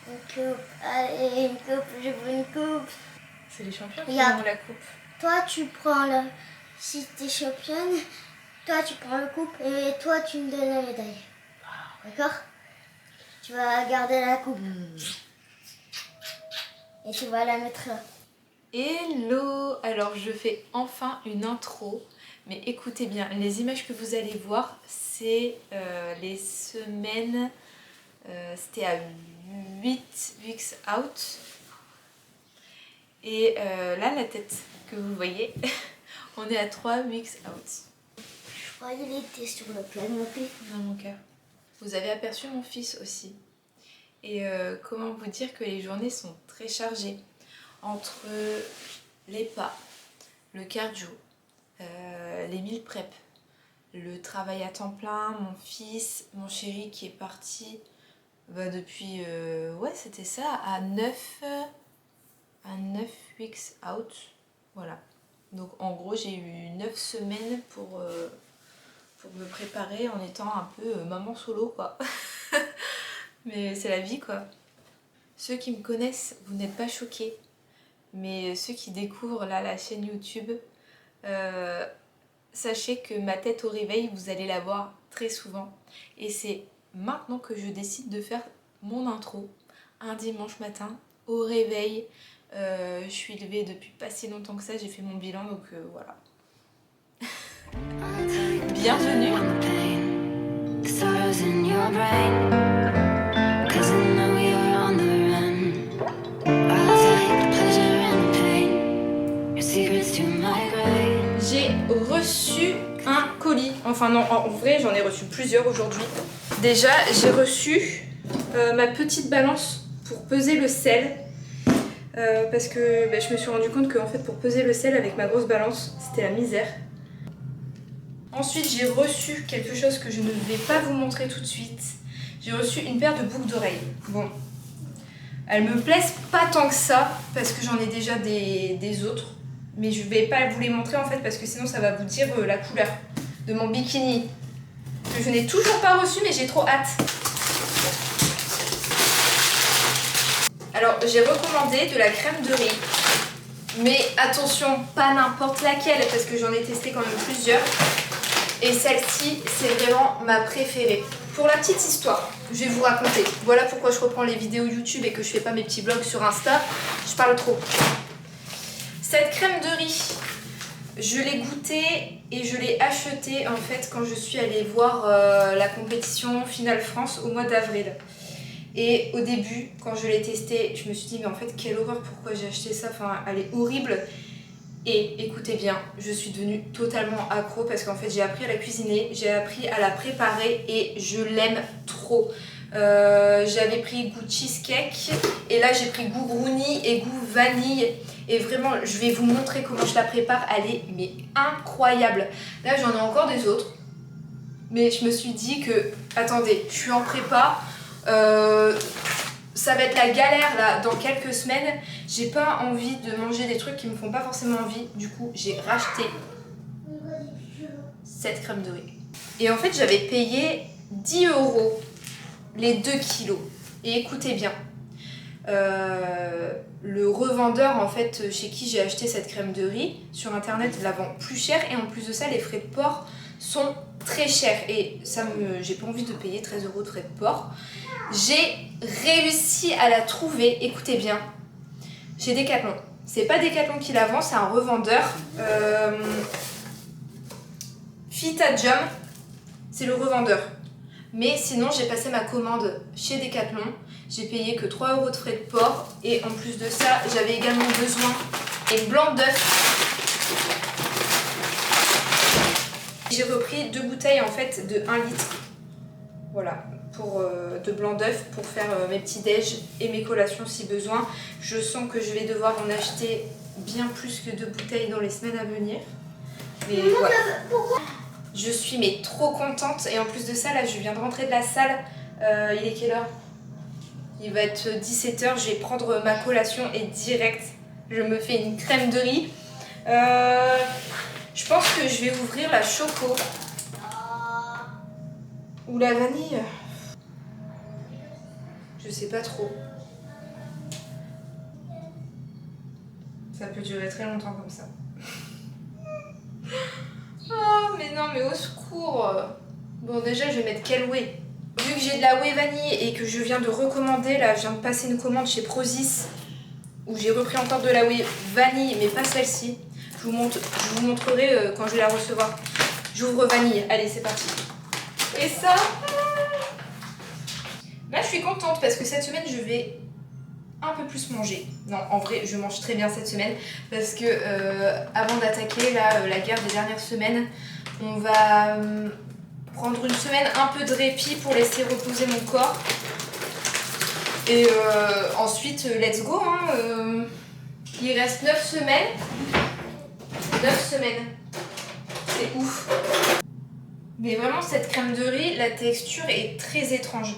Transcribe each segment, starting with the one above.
Une coupe, allez, une coupe, je veux une coupe. C'est les champions qui Regarde. ont la coupe. Toi, tu prends le... Si t'es championne, toi, tu prends le coupe et toi, tu me donnes la médaille. D'accord? Tu vas garder la coupe. Et tu vas la mettre là. Hello! Alors je fais enfin une intro, mais écoutez bien, les images que vous allez voir, c'est les semaines, c'était à 8 weeks out. Et là, la tête que vous voyez, on est à 3 weeks out. Je croyais qu'il était sur le canapé. Dans mon cœur. Vous avez aperçu mon fils aussi. Et comment vous dire que les journées sont très chargées. Entre les pas, le cardio, les meal prep, le travail à temps plein, mon fils, mon chéri qui est parti depuis, ouais c'était ça, à 9 weeks out. Voilà. Donc en gros j'ai eu 9 semaines pour me préparer en étant un peu maman solo quoi. Mais c'est la vie quoi. Ceux qui me connaissent, vous n'êtes pas choqués. Mais ceux qui découvrent là la chaîne YouTube, sachez que ma tête au réveil, vous allez la voir très souvent. Et c'est maintenant que je décide de faire mon intro, un dimanche matin, au réveil. Je suis levée depuis pas si longtemps que ça, j'ai fait mon bilan, donc voilà. Bienvenue. J'ai reçu un colis, enfin non, en vrai j'en ai reçu plusieurs aujourd'hui. Déjà j'ai reçu ma petite balance pour peser le sel. Parce que je me suis rendu compte que en fait, pour peser le sel avec ma grosse balance, c'était la misère. Ensuite j'ai reçu quelque chose que je ne vais pas vous montrer tout de suite. J'ai reçu une paire de boucles d'oreilles. Bon, elles me plaisent pas tant que ça parce que j'en ai déjà des autres. Mais je vais pas vous les montrer en fait parce que sinon ça va vous dire la couleur de mon bikini. Que je n'ai toujours pas reçu mais j'ai trop hâte. Alors j'ai recommandé de la crème de riz. Mais attention, pas n'importe laquelle parce que j'en ai testé quand même plusieurs. Et celle-ci, c'est vraiment ma préférée. Pour la petite histoire, je vais vous raconter. Voilà pourquoi je reprends les vidéos YouTube et que je fais pas mes petits vlogs sur Insta. Je parle trop. Cette crème de riz, je l'ai goûtée et je l'ai achetée en fait quand je suis allée voir la compétition Finale France au mois d'avril. Et au début, quand je l'ai testée, je me suis dit mais en fait quelle horreur, pourquoi j'ai acheté ça, enfin elle est horrible. Et écoutez bien, je suis devenue totalement accro parce qu'en fait j'ai appris à la cuisiner, j'ai appris à la préparer et je l'aime trop. J'avais pris goût cheesecake et là j'ai pris goût brownie et goût vanille. Et vraiment, je vais vous montrer comment je la prépare, elle est mais incroyable. Là j'en ai encore des autres, mais je me suis dit que, attendez, je suis en prépa, ça va être la galère là dans quelques semaines. J'ai pas envie de manger des trucs qui me font pas forcément envie. Du coup, j'ai racheté cette crème de riz. Et en fait, j'avais payé 10 € les 2 kilos. Et écoutez bien, le revendeur en fait chez qui j'ai acheté cette crème de riz sur internet la vend plus cher et en plus de ça, les frais de port sont très chers. Et j'ai pas envie de payer 13 € de frais de port. J'ai réussi à la trouver, écoutez bien, chez Decathlon. C'est pas Decathlon qui la vend, c'est un revendeur. Fitadium, c'est le revendeur. Mais sinon, j'ai passé ma commande chez Decathlon. J'ai payé que 3 € de frais de port. Et en plus de ça, j'avais également besoin d'un blanc d'œuf. J'ai repris 2 bouteilles en fait de 1 litre. Voilà. De blanc d'œuf pour faire mes petits déj et mes collations si besoin. Je sens que je vais devoir en acheter bien plus que 2 bouteilles dans les semaines à venir. Mais voilà. Je suis mais trop contente et en plus de ça là je viens de rentrer de la salle. Il est quelle heure? Il va être 17 h, je vais prendre ma collation et direct je me fais une crème de riz. Je pense que je vais ouvrir la choco ou la vanille. Je sais pas trop. Ça peut durer très longtemps comme ça. Oh, mais non, mais au secours. Bon, déjà, je vais mettre quelle whey? Vu que j'ai de la whey vanille et que je viens de recommander, là, je viens de passer une commande chez Prozis où j'ai repris encore de la whey vanille, mais pas celle-ci. Je vous montrerai quand je vais la recevoir. J'ouvre vanille. Allez, c'est parti. Et ça, là, je suis contente parce que cette semaine, je vais un peu plus manger. Non, en vrai, je mange très bien cette semaine parce que avant d'attaquer la guerre des dernières semaines, on va prendre une semaine un peu de répit pour laisser reposer mon corps. Et ensuite, let's go. Hein, il reste 9 semaines. 9 semaines. C'est ouf. Mais vraiment, cette crème de riz, la texture est très étrange.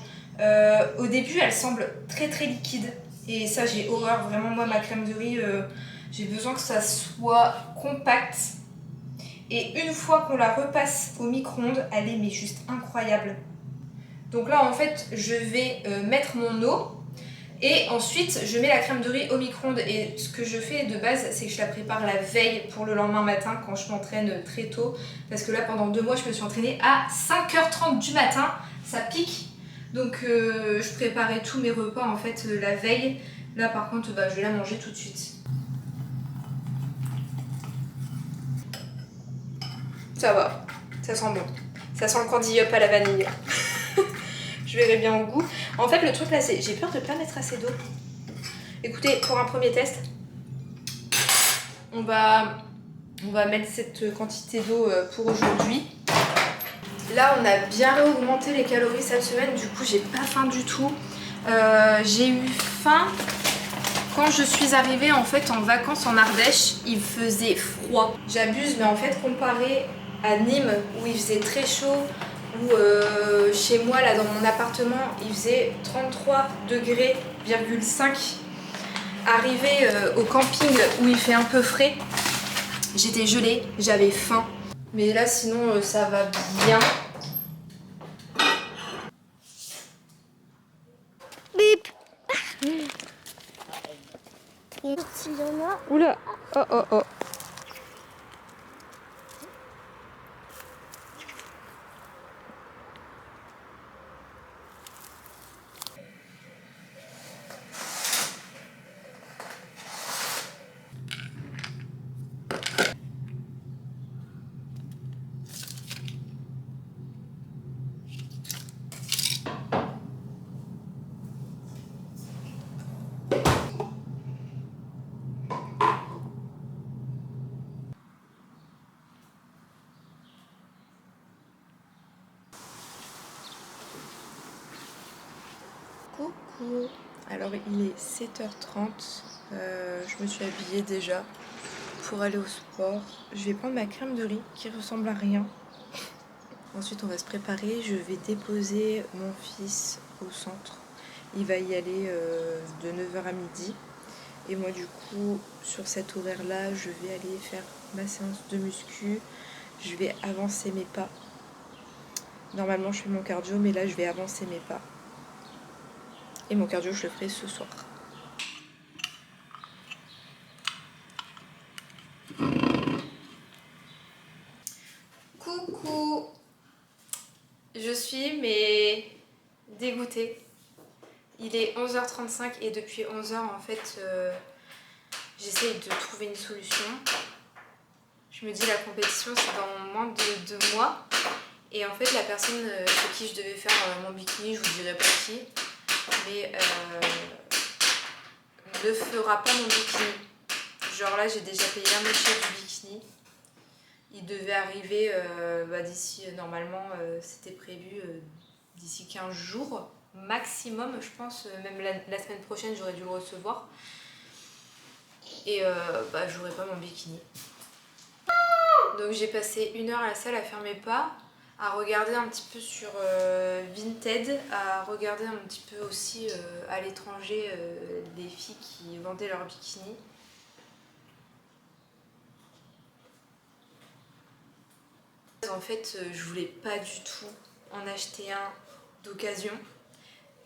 Au début, elle semble très très liquide. Et ça, j'ai horreur. Vraiment, moi, ma crème de riz, j'ai besoin que ça soit compact. Et une fois qu'on la repasse au micro-ondes, elle est mais juste incroyable. Donc là, en fait, je vais mettre mon eau. Et ensuite, je mets la crème de riz au micro-ondes. Et ce que je fais de base, c'est que je la prépare la veille pour le lendemain matin quand je m'entraîne très tôt. Parce que là, pendant 2 mois, je me suis entraînée à 5h30 du matin. Ça pique. Donc, je préparais tous mes repas en fait la veille. Là, par contre, je vais la manger tout de suite. Ça va, ça sent bon. Ça sent le candy up à la vanille. Je verrai bien au goût. En fait, le truc là, c'est j'ai peur de pas mettre assez d'eau. Écoutez, pour un premier test, on va mettre cette quantité d'eau pour aujourd'hui. Là, on a bien réaugmenté les calories cette semaine. Du coup, j'ai pas faim du tout. J'ai eu faim quand je suis arrivée en fait en vacances en Ardèche. Il faisait froid. J'abuse, mais en fait, comparé à Nîmes où il faisait très chaud, où chez moi là dans mon appartement il faisait 33 degrés, 5. Arrivé au camping où il fait un peu frais, j'étais gelée, j'avais faim. Mais là sinon ça va bien. Bip. Oula, oh oh oh. Coucou. Alors il est 7h30, je me suis habillée déjà pour aller au sport. Je vais prendre ma crème de riz qui ressemble à rien. Ensuite on va se préparer, je vais déposer mon fils au centre. Il va y aller de 9h à midi. Et moi du coup sur cet horaire là je vais aller faire ma séance de muscu. Je vais avancer mes pas. Normalement je fais mon cardio mais là je vais avancer mes pas. Et mon cardio, je le ferai ce soir. Coucou. Je suis mais dégoûtée. Il est 11h35 et depuis 11h en fait, j'essaye de trouver une solution. Je me dis la compétition c'est dans moins de 2 mois. Et en fait la personne chez qui je devais faire mon bikini, je vous dirai pas qui, mais ne fera pas mon bikini. Genre là j'ai déjà payé un échec du bikini. Il devait arriver d'ici, normalement c'était prévu d'ici 15 jours maximum, je pense, même la semaine prochaine j'aurais dû le recevoir. Et j'aurais pas mon bikini. Donc j'ai passé 1 heure à la salle à faire mes pas, à regarder un petit peu sur Vinted, à regarder un petit peu aussi à l'étranger des filles qui vendaient leurs bikinis. En fait, je voulais pas du tout en acheter un d'occasion.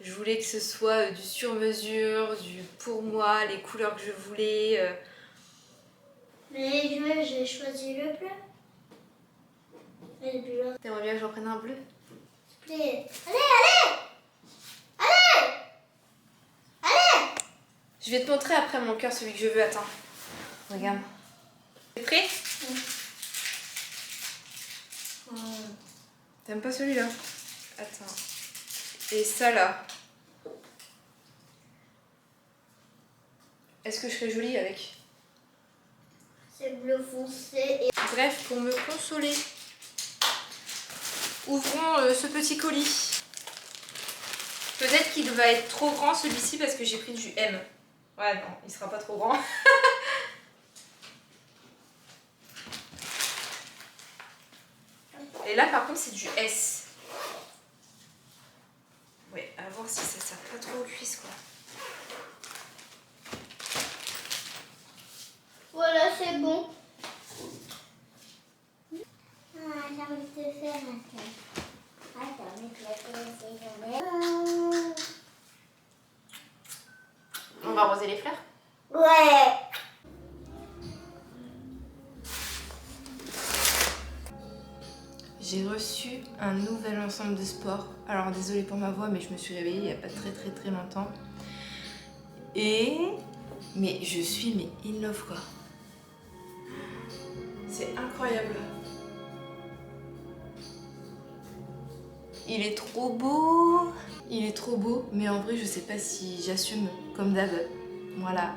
Je voulais que ce soit du sur-mesure, du pour moi, les couleurs que je voulais. Mais j'ai choisi le bleu. Et le bleu. T'aimerais bien que j'en prenne un bleu? S'il te plaît. Allez, allez! Allez! Allez! Je vais te montrer après mon cœur celui que je veux. Attends. Regarde. T'es prêt? T'aimes pas celui-là? Attends. Et ça là. Est-ce que je serais jolie avec? C'est bleu foncé et... Bref, pour me consoler, ouvrons ce petit colis. Peut-être qu'il va être trop grand celui-ci parce que j'ai pris du M. Ouais, non, il sera pas trop grand. Et là, par contre, c'est du S. Ouais, à voir si ça sert pas trop aux cuisses, quoi. Voilà, c'est bon. Ah, j'ai envie de te faire un tête. Attends, mais je vais te On va arroser les fleurs? Ouais. J'ai reçu un nouvel ensemble de sport. Alors désolée pour ma voix, mais je me suis réveillée il n'y a pas très longtemps. Mais je suis in love quoi. C'est incroyable. Il est trop beau. Il est trop beau, mais en vrai je sais pas si j'assume comme d'hab. Voilà.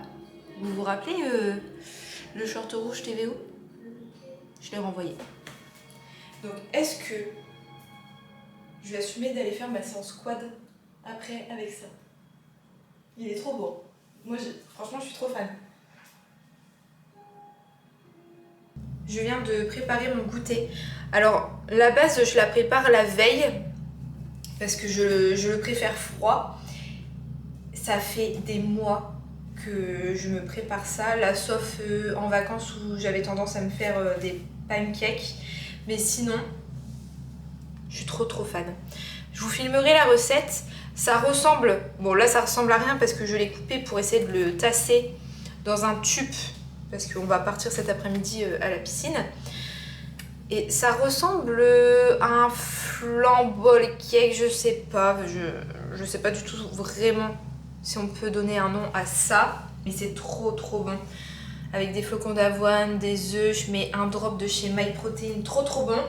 Vous vous rappelez le short rouge TVO? Je l'ai renvoyé. Donc est-ce que je vais assumer d'aller faire ma séance quad après avec ça? Il est trop beau. Moi franchement je suis trop fan. Je viens de préparer mon goûter. Alors la base je la prépare la veille parce que je le préfère froid. Ça fait des mois que je me prépare ça, là sauf en vacances où j'avais tendance à me faire des pancakes. Mais sinon, je suis trop fan. Je vous filmerai la recette. Ça ressemble, bon là ça ressemble à rien parce que je l'ai coupé pour essayer de le tasser dans un tube parce qu'on va partir cet après-midi à la piscine. Et ça ressemble à un flambol cake, je sais pas, je sais pas du tout vraiment si on peut donner un nom à ça. Mais c'est trop bon. Avec des flocons d'avoine, des œufs, je mets un drop de chez MyProtein, trop bon.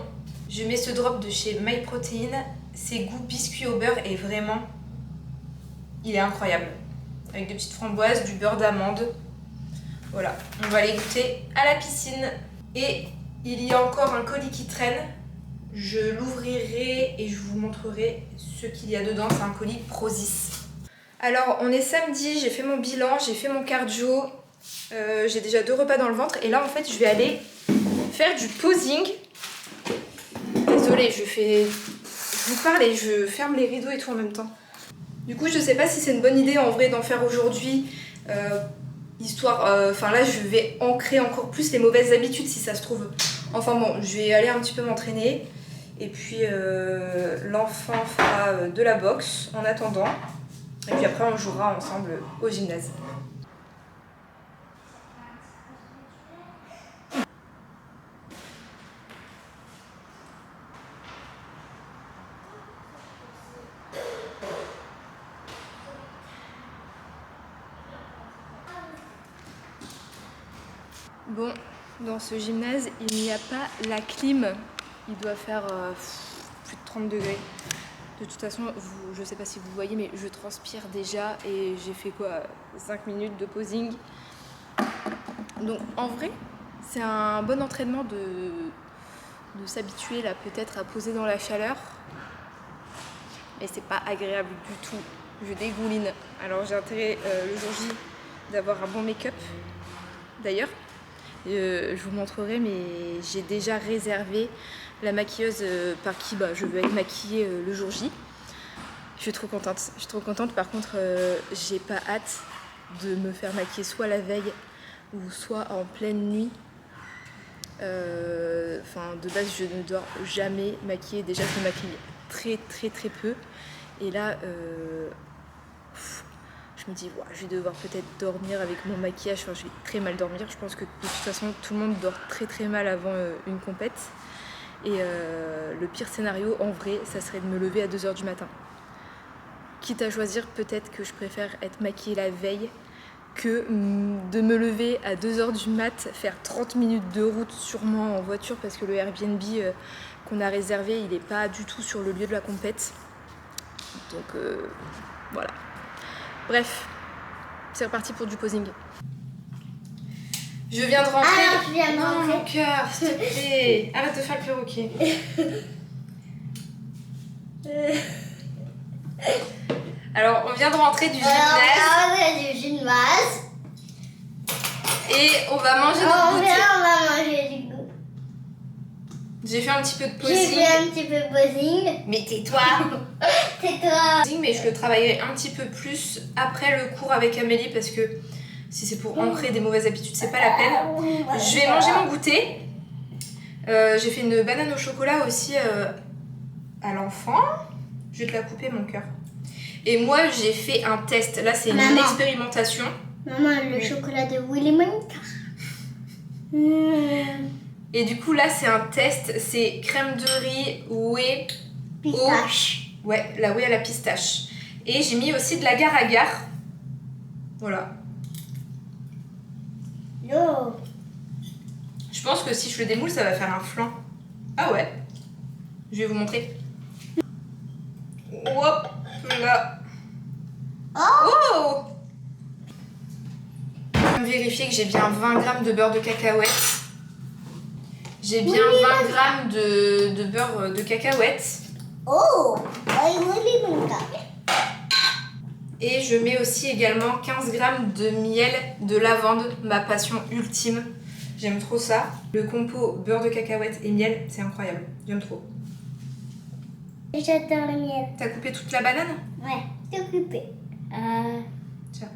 Je mets ce drop de chez MyProtein, c'est goût biscuit au beurre et vraiment, il est incroyable. Avec des petites framboises, du beurre d'amande. Voilà, on va les goûter à la piscine. Et il y a encore un colis qui traîne. Je l'ouvrirai et je vous montrerai ce qu'il y a dedans. C'est un colis Prozis. Alors, on est samedi, j'ai fait mon bilan, j'ai fait mon cardio. J'ai déjà 2 repas dans le ventre. Et là, en fait, je vais aller faire du posing. Désolée, je vous parle et je ferme les rideaux et tout en même temps. Du coup, je sais pas si c'est une bonne idée en vrai d'en faire aujourd'hui. Histoire, enfin là, je vais ancrer encore plus les mauvaises habitudes si ça se trouve. Enfin bon, je vais aller un petit peu m'entraîner. Et puis, l'enfant fera de la boxe en attendant. Et puis après, on jouera ensemble au gymnase. Bon, dans ce gymnase, il n'y a pas la clim. Il doit faire plus de 30 degrés. De toute façon, je sais pas si vous voyez, mais je transpire déjà et j'ai fait quoi, 5 minutes de posing. Donc en vrai, c'est un bon entraînement de s'habituer là peut-être à poser dans la chaleur. Mais c'est pas agréable du tout. Je dégouline. Alors j'ai intérêt le jour J d'avoir un bon make-up. D'ailleurs, je vous montrerai, mais j'ai déjà réservé la maquilleuse par qui je veux être maquillée le jour J. Je suis trop contente. Je suis trop contente. Par contre, j'ai pas hâte de me faire maquiller soit la veille ou soit en pleine nuit. Enfin, de base, je ne dors jamais maquiller. Déjà, je me maquille très peu. Et là, je je me dis, ouais, je vais devoir peut-être dormir avec mon maquillage, enfin je vais très mal dormir. Je pense que de toute façon tout le monde dort très mal avant une compète. Et le pire scénario en vrai, ça serait de me lever à 2h du matin. Quitte à choisir, peut-être que je préfère être maquillée la veille que de me lever à 2h du mat, faire 30 minutes de route sûrement en voiture parce que le Airbnb qu'on a réservé, il n'est pas du tout sur le lieu de la compète. Donc voilà. Bref, c'est reparti pour du posing. Je viens de rentrer. Alors, je viens de rentrer. Mon cœur, s'il te plaît. Arrête de faire le perroquet. Alors, on vient de rentrer du gymnase. Alors, on va du gymnase. Et on va manger On notre goûter. va manger du goût. J'ai fait un petit peu de J'ai posing. fait un petit peu posing. Mais tais-toi. Tais-toi. Mais je le travaillerai un petit peu plus après le cours avec Amélie parce que si c'est pour ancrer des mauvaises habitudes, c'est pas la peine. Je vais manger mon goûter. J'ai fait une banane au chocolat aussi à l'enfant. Je vais te la couper, mon cœur. Et moi, j'ai fait un test. Là, c'est une Maman. expérimentation. Maman, le chocolat de Willy Wonka. Et du coup, là, c'est un test. C'est crème de riz, whey, Pistache. ouais, la whey à la pistache. Et j'ai mis aussi de l'agar-agar. Voilà. Yo. Je pense que si je le démoule, ça va faire un flan. Ah ouais. Je vais vous montrer. Hop là. Oh, Je vais vérifier que j'ai bien 20 grammes de beurre de cacahuète. J'ai bien 20 grammes de beurre de cacahuète. Oh, Willy Wonka. Et je mets aussi également 15 grammes de miel de lavande, ma passion ultime. J'aime trop ça. Le compo beurre de cacahuète et miel, c'est incroyable. J'aime trop. J'adore le miel. T'as coupé toute la banane? Ouais, t'es occupé. Tiens.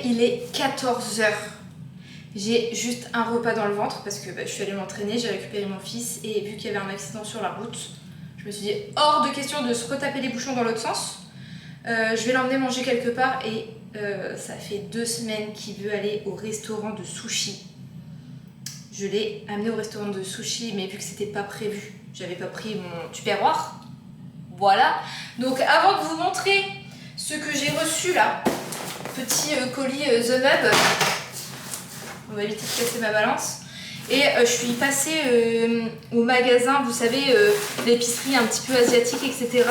Il est 14h. J'ai juste un repas dans le ventre parce que je suis allée m'entraîner, j'ai récupéré mon fils et vu qu'il y avait un accident sur la route, je me suis dit hors de question de se retaper les bouchons dans l'autre sens. Je vais l'emmener manger quelque part et ça fait 2 semaines qu'il veut aller au restaurant de sushi. Je l'ai amené au restaurant de sushi mais vu que c'était pas prévu, j'avais pas pris mon tupperware. Voilà. Donc avant de vous montrer ce que j'ai reçu là, petit colis The Nub, on va éviter de casser ma balance. Et je suis passée au magasin, vous savez, l'épicerie un petit peu asiatique, etc.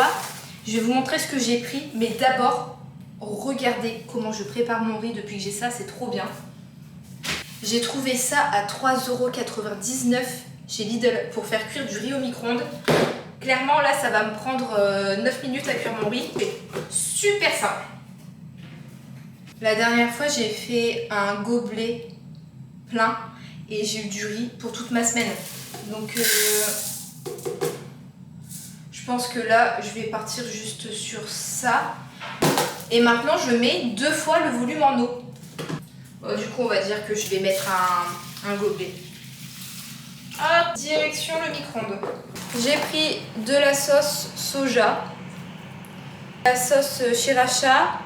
Je vais vous montrer ce que j'ai pris, mais d'abord, regardez comment je prépare mon riz depuis que j'ai ça, c'est trop bien. J'ai trouvé ça à 3,99 € chez Lidl pour faire cuire du riz au micro-ondes. Clairement, là, ça va me prendre 9 minutes à cuire mon riz, mais super simple. La dernière fois, j'ai fait un gobelet plein et j'ai eu du riz pour toute ma semaine. Donc, je pense que là, je vais partir juste sur ça. Et maintenant, je mets 2 fois le volume en eau. Bon, du coup, on va dire que je vais mettre un gobelet. Hop, direction le micro-ondes. J'ai pris de la sauce soja, la sauce sriracha.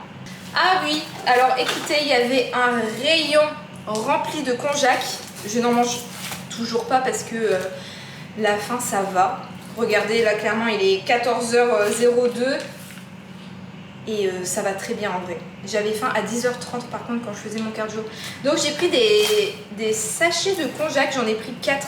Ah oui, alors écoutez, il y avait un rayon rempli de konjac. Je n'en mange toujours pas parce que la faim ça va. Regardez, là clairement il est 14h02 et ça va très bien en vrai. J'avais faim à 10h30 par contre quand je faisais mon cardio. Donc j'ai pris des sachets de konjac, j'en ai pris 4.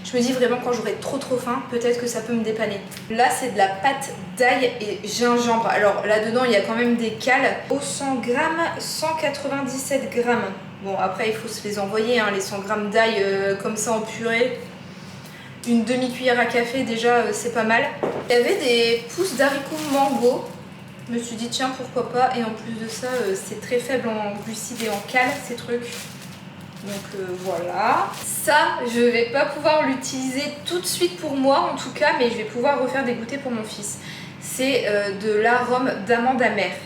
Je me dis vraiment quand j'aurai trop faim, peut-être que ça peut me dépanner. Là c'est de la pâte d'ail et gingembre. Alors là-dedans il y a quand même des cales. Au 100 grammes, 197 grammes. Bon après il faut se les envoyer, hein, les 100 grammes d'ail comme ça en purée. Une demi-cuillère à café déjà c'est pas mal. Il y avait des pousses d'haricots mango. Je me suis dit tiens pourquoi pas, et en plus de ça c'est très faible en glucides et en cales ces trucs. Donc voilà. Ça je vais pas pouvoir l'utiliser tout de suite pour moi en tout cas, mais je vais pouvoir refaire des goûters pour mon fils. C'est de l'arôme d'amande amère.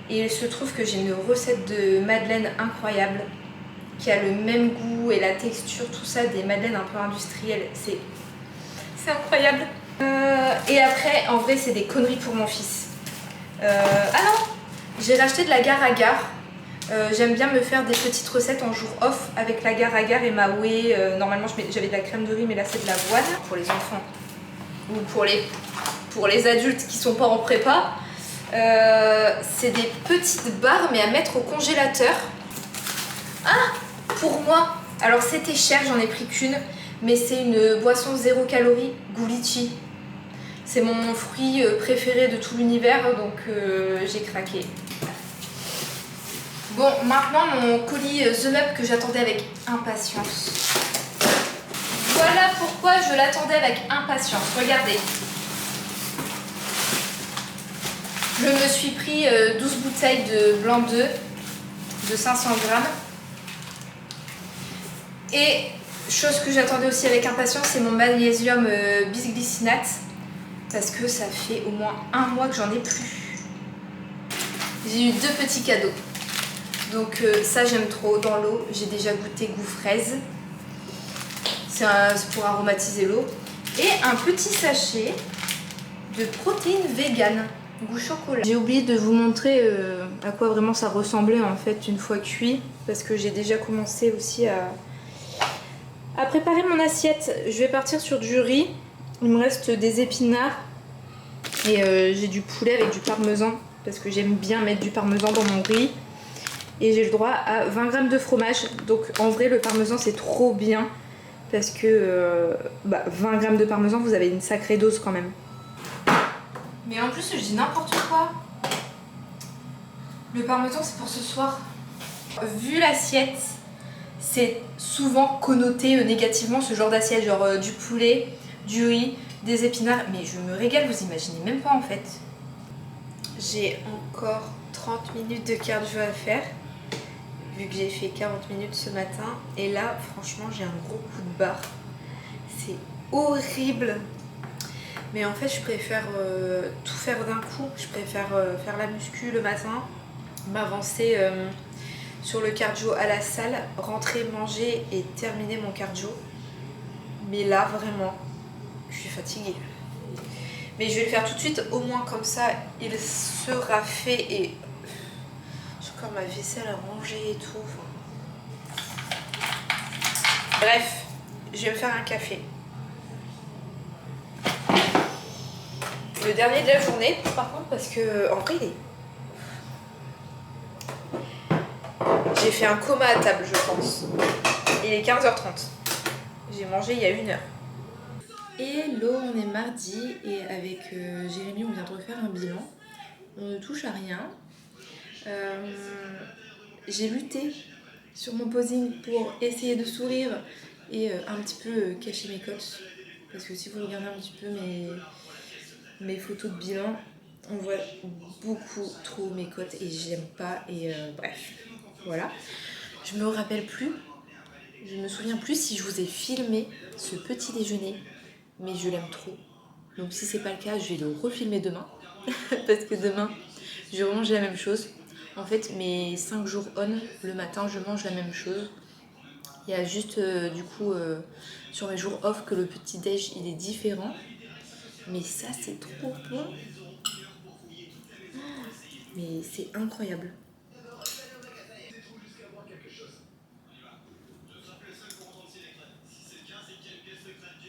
Et il se trouve que j'ai une recette de madeleine incroyable qui a le même goût et la texture, tout ça, des madeleines un peu industrielles. C'est incroyable. Et après, en vrai, c'est des conneries pour mon fils. Ah non, j'ai racheté de l'agar-agar. J'aime bien me faire des petites recettes en jour off avec l'agar-agar et ma whey. Normalement, j'avais de la crème de riz, mais là, c'est de l'avoine pour les enfants. Ou pour les adultes qui sont pas en prépa. C'est des petites barres, mais à mettre au congélateur. Ah, pour moi, alors c'était cher, j'en ai pris qu'une, mais c'est une boisson 0 calories, goût litchi. C'est mon fruit préféré de tout l'univers, donc j'ai craqué. Bon, maintenant mon colis The Meuble que j'attendais avec impatience. Voilà pourquoi je l'attendais avec impatience. Regardez. Je me suis pris 12 bouteilles de blanc d'œuf de 500 grammes. Et chose que j'attendais aussi avec impatience, c'est mon magnésium bisglycinate. Parce que ça fait au moins 1 mois que j'en ai plus. J'ai eu 2 petits cadeaux. Donc ça j'aime trop dans l'eau. J'ai déjà goûté goût fraise. C'est pour aromatiser l'eau. Et un petit sachet de protéines véganes, goût chocolat. J'ai oublié de vous montrer à quoi vraiment ça ressemblait en fait une fois cuit. Parce que j'ai déjà commencé aussi à préparer mon assiette. Je vais partir sur du riz. Il me reste des épinards. Et j'ai du poulet avec du parmesan. Parce que j'aime bien mettre du parmesan dans mon riz. Et j'ai le droit à 20 grammes de fromage. Donc en vrai le parmesan c'est trop bien. Parce que 20 grammes de parmesan, vous avez une sacrée dose quand même. Mais en plus je dis n'importe quoi. Le parmesan c'est pour ce soir. Vu l'assiette, c'est souvent connoté négativement ce genre d'assiette. Genre du poulet, du riz, des épinards. Mais je me régale, vous imaginez même pas en fait. J'ai encore 30 minutes de cardio à faire. Vu que j'ai fait 40 minutes ce matin. Et là, franchement, j'ai un gros coup de barre. C'est horrible. Mais en fait, je préfère tout faire d'un coup. Je préfère faire la muscu le matin, m'avancer sur le cardio à la salle, rentrer, manger et terminer mon cardio. Mais là, vraiment, je suis fatiguée. Mais je vais le faire tout de suite, au moins comme ça, il sera fait et... Comme ma vaisselle à ranger et tout. Bref, je vais me faire un café. Le dernier de la journée, par contre, parce que en vrai, j'ai fait un coma à table, je pense. Il est 15h30. J'ai mangé il y a 1 heure. Hello, on est mardi et avec Jérémy, on vient de refaire un bilan. On ne touche à rien. J'ai lutté sur mon posing pour essayer de sourire et un petit peu cacher mes côtes. Parce que si vous regardez un petit peu mes photos de bilan, on voit beaucoup trop mes côtes et j'aime pas. Et bref, voilà. Je me rappelle plus, je me souviens plus si je vous ai filmé ce petit déjeuner, mais je l'aime trop. Donc si c'est pas le cas, je vais le refilmer demain. Parce que demain, je vais manger la même chose. En fait, mes 5 jours on, le matin, je mange la même chose. Il y a juste, du coup, sur mes jours off, que le petit-déj, il est différent. Mais ça, c'est trop bon. Mais c'est incroyable.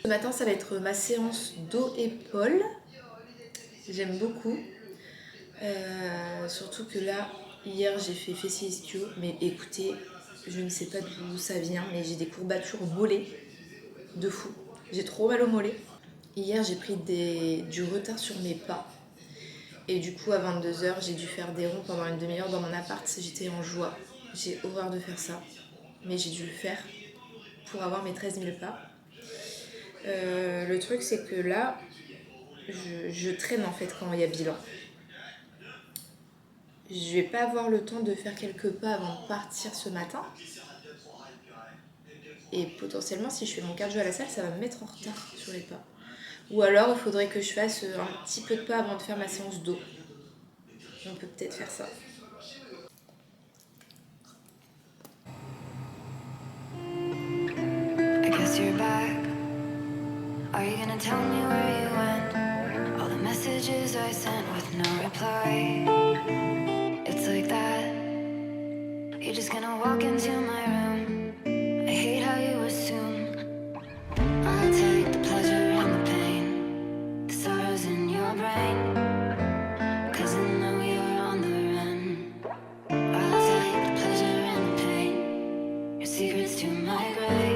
Ce matin, ça va être ma séance dos-épaules. J'aime beaucoup. Surtout que là, hier, j'ai fait fessier ischio. Mais écoutez, je ne sais pas d'où ça vient, mais j'ai des courbatures au mollet. de fou. J'ai trop mal au mollet. Hier, j'ai pris du retard sur mes pas. Et du coup, à 22h, j'ai dû faire des ronds pendant une demi-heure dans mon appart. J'étais en joie. J'ai horreur de faire ça. Mais j'ai dû le faire pour avoir mes 13 000 pas. Le truc, c'est que là, je traîne en fait quand il y a bilan. Je vais pas avoir le temps de faire quelques pas avant de partir ce matin. Et potentiellement, si je fais mon cardio à la salle, ça va me mettre en retard sur les pas. Ou alors, il faudrait que je fasse un petit peu de pas avant de faire ma séance d'eau. On peut peut-être faire ça. I guess you're back. Are you gonna tell me where you went? All the messages I sent with no reply. It's like that. You're just gonna walk into my room. I hate how you assume I'll take the pleasure and the pain, the sorrows in your brain, 'cause I know you're on the run. I'll take the pleasure and the pain, your secrets to my grave.